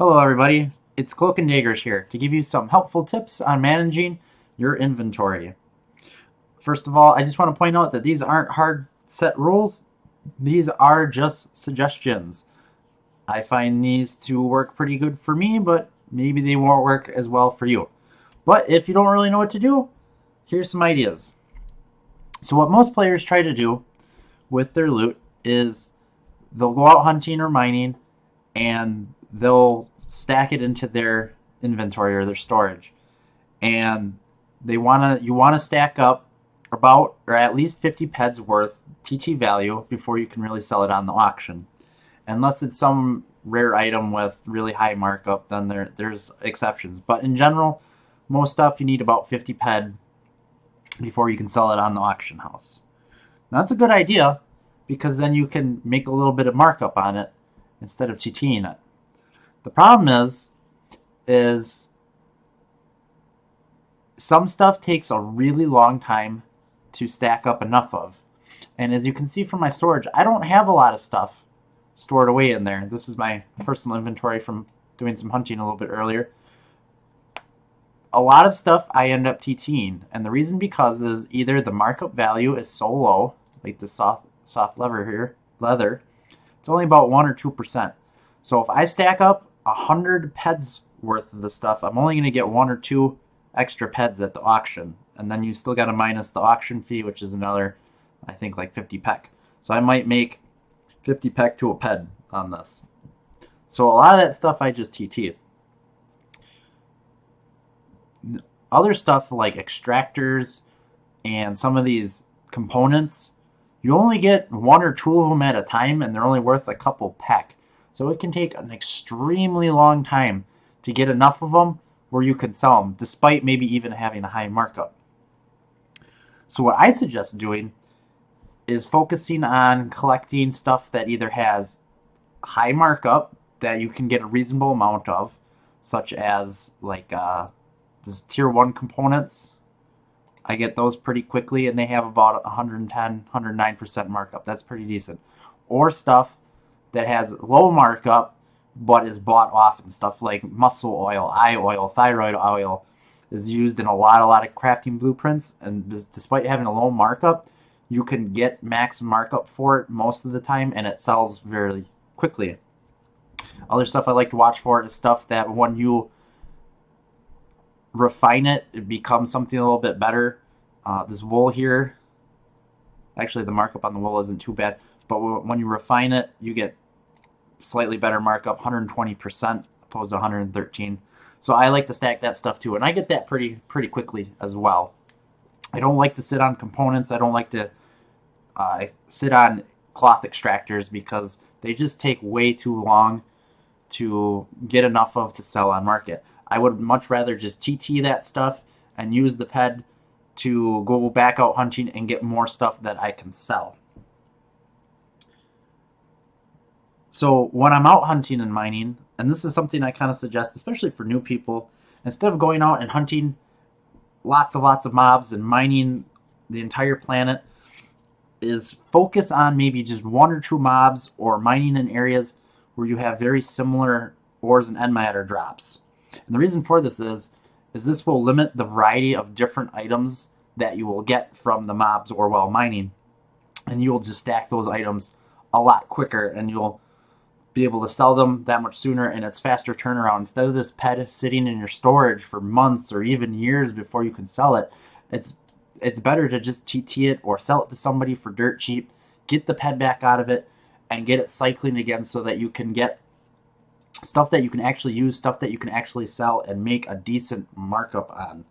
Hello everybody, it's CloaknDaggerish here to give you some helpful tips on managing your inventory. First of all, I just want to point out that these aren't hard set rules. These are just suggestions. I find these to work pretty good for me, but maybe they won't work as well for you. But if you don't really know what to do, here's some ideas. So what most players try to do with their loot is they'll go out hunting or mining and they'll stack it into their inventory or their storage. And you want to stack up about or at least 50 peds worth TT value before you can really sell it on the auction. Unless it's some rare item with really high markup, then there's exceptions. But in general, most stuff you need about 50 ped before you can sell it on the auction house. Now, that's a good idea because then you can make a little bit of markup on it instead of TTing it. The problem is some stuff takes a really long time to stack up enough of. And as you can see from my storage, I don't have a lot of stuff stored away in there. This is my personal inventory from doing some hunting a little bit earlier. A lot of stuff I end up TTing, and the reason because is either the markup value is so low, like the soft leather, it's only about 1 or 2%. So if I stack up 100 peds worth of the stuff, I'm only going to get 1 or 2 extra peds at the auction, and then you still got to minus the auction fee, which is another, I think, like 50 pec. So I might make 50 pec to a ped on this. So a lot of that stuff I just TT. Other stuff like extractors and some of these components, you only get 1 or 2 of them at a time, and they're only worth a couple pec. So it can take an extremely long time to get enough of them where you can sell them, despite maybe even having a high markup. So what I suggest doing is focusing on collecting stuff that either has high markup that you can get a reasonable amount of, such as like this tier 1 components. I get those pretty quickly, and they have about 110, 109% markup. That's pretty decent. Or stuff that has low markup but is bought often. Stuff like muscle oil, eye oil, thyroid oil is used in a lot of crafting blueprints, and despite having a low markup, you can get max markup for it most of the time, and it sells very quickly. Other stuff I like to watch for is stuff that when you refine it, it becomes something a little bit better. This wool here, actually the markup on the wool isn't too bad, but when you refine it, you get slightly better markup, 120% opposed to 113. So I like to stack that stuff too, and I get that pretty quickly as well. I don't like to sit on components. I don't like to sit on cloth extractors because they just take way too long to get enough of to sell on market. I would much rather just TT that stuff and use the ped to go back out hunting and get more stuff that I can sell. So when I'm out hunting and mining, and this is something I kind of suggest, especially for new people, instead of going out and hunting lots of mobs and mining the entire planet, is focus on maybe just 1 or 2 mobs or mining in areas where you have very similar ores and end matter drops. And the reason for this is this will limit the variety of different items that you will get from the mobs or while mining, and you'll just stack those items a lot quicker, and you'll be able to sell them that much sooner, and it's faster turnaround. Instead of this ped sitting in your storage for months or even years before you can sell it, it's better to just TT it or sell it to somebody for dirt cheap, get the ped back out of it, and get it cycling again so that you can get stuff that you can actually use, stuff that you can actually sell and make a decent markup on.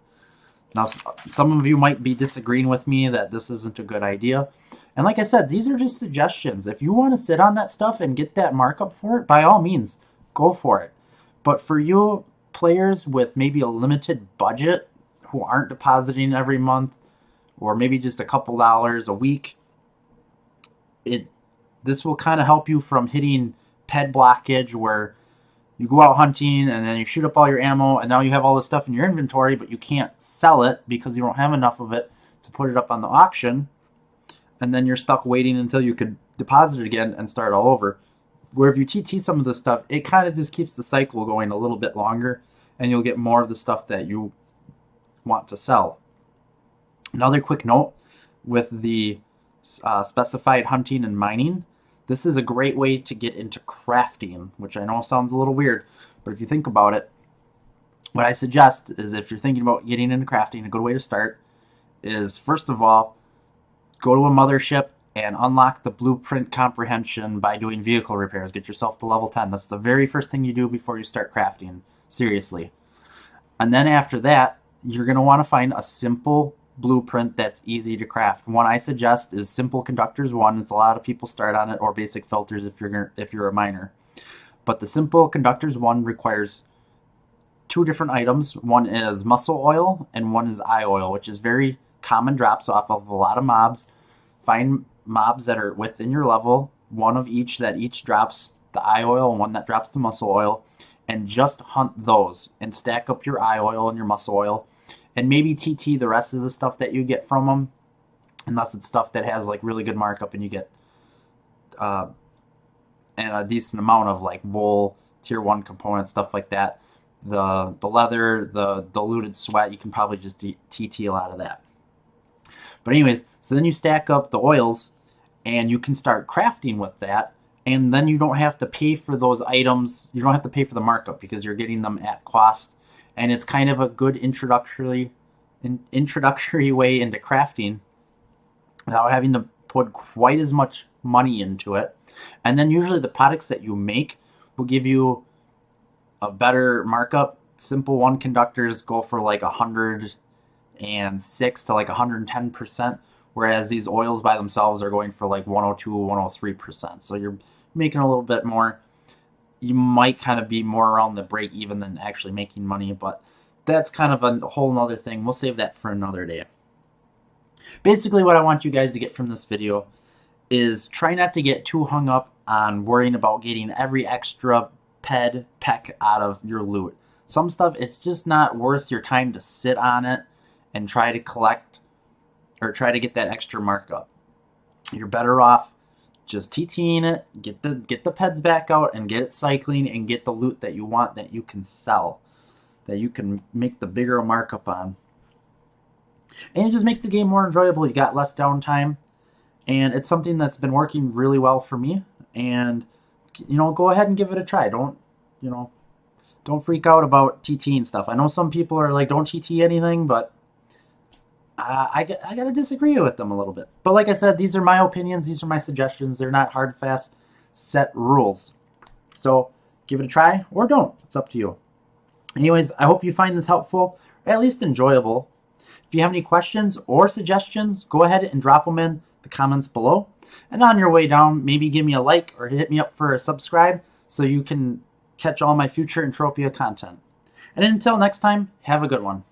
Now, some of you might be disagreeing with me that this isn't a good idea. And like I said, these are just suggestions. If you want to sit on that stuff and get that markup for it, by all means, go for it. But for you players with maybe a limited budget who aren't depositing every month, or maybe just a couple dollars a week, this will kind of help you from hitting ped blockage where you go out hunting and then you shoot up all your ammo, and now you have all this stuff in your inventory, but you can't sell it because you don't have enough of it to put it up on the auction. And then you're stuck waiting until you could deposit it again and start all over. Where if you TT some of this stuff, it kind of just keeps the cycle going a little bit longer, and you'll get more of the stuff that you want to sell. Another quick note with the specified hunting and mining, this is a great way to get into crafting, which I know sounds a little weird, but if you think about it, what I suggest is if you're thinking about getting into crafting, a good way to start is, first of all, go to a mothership and unlock the blueprint comprehension by doing vehicle repairs. Get yourself to level 10. That's the very first thing you do before you start crafting, seriously. And then after that, you're going to want to find a simple blueprint that's easy to craft. One I suggest is Simple Conductors 1. It's a lot of people start on it, or Basic Filters if you're a miner. But the Simple Conductors 1 requires two different items. One is muscle oil and one is eye oil, which is very common drops off of a lot of mobs. Find mobs that are within your level, one of each that each drops the eye oil and one that drops the muscle oil, and just hunt those and stack up your eye oil and your muscle oil, and maybe TT the rest of the stuff that you get from them, unless it's stuff that has like really good markup and you get and a decent amount of like wool, tier 1 components, stuff like that. The leather, the diluted sweat, you can probably just TT a lot of that. But anyways, so then you stack up the oils and you can start crafting with that, and then you don't have to pay for those items. You don't have to pay for the markup because you're getting them at cost, and it's kind of a good introductory way into crafting without having to put quite as much money into it. And then usually the products that you make will give you a better markup. Simple 1 conductors go for like 106 to like 110%, whereas these oils by themselves are going for like 102, 103%. So you're making a little bit more. You might kind of be more around the break even than actually making money, but that's kind of a whole nother thing. We'll save that for another day. Basically, what I want you guys to get from this video is try not to get too hung up on worrying about getting every extra peck out of your loot. Some stuff, it's just not worth your time to sit on it and try to collect or try to get that extra markup. You're better off just TTing it, get the peds back out and get it cycling and get the loot that you want, that you can sell, that you can make the bigger markup on. And it just makes the game more enjoyable. You got less downtime, and it's something that's been working really well for me. And go ahead and give it a try. Don't freak out about TTing stuff. I know some people are like, don't TT anything, but I gotta disagree with them a little bit. But like I said, these are my opinions. These are my suggestions. They're not hard, fast, set rules. So give it a try or don't. It's up to you. Anyways, I hope you find this helpful, or at least enjoyable. If you have any questions or suggestions, go ahead and drop them in the comments below. And on your way down, maybe give me a like or hit me up for a subscribe so you can catch all my future Entropia content. And until next time, have a good one.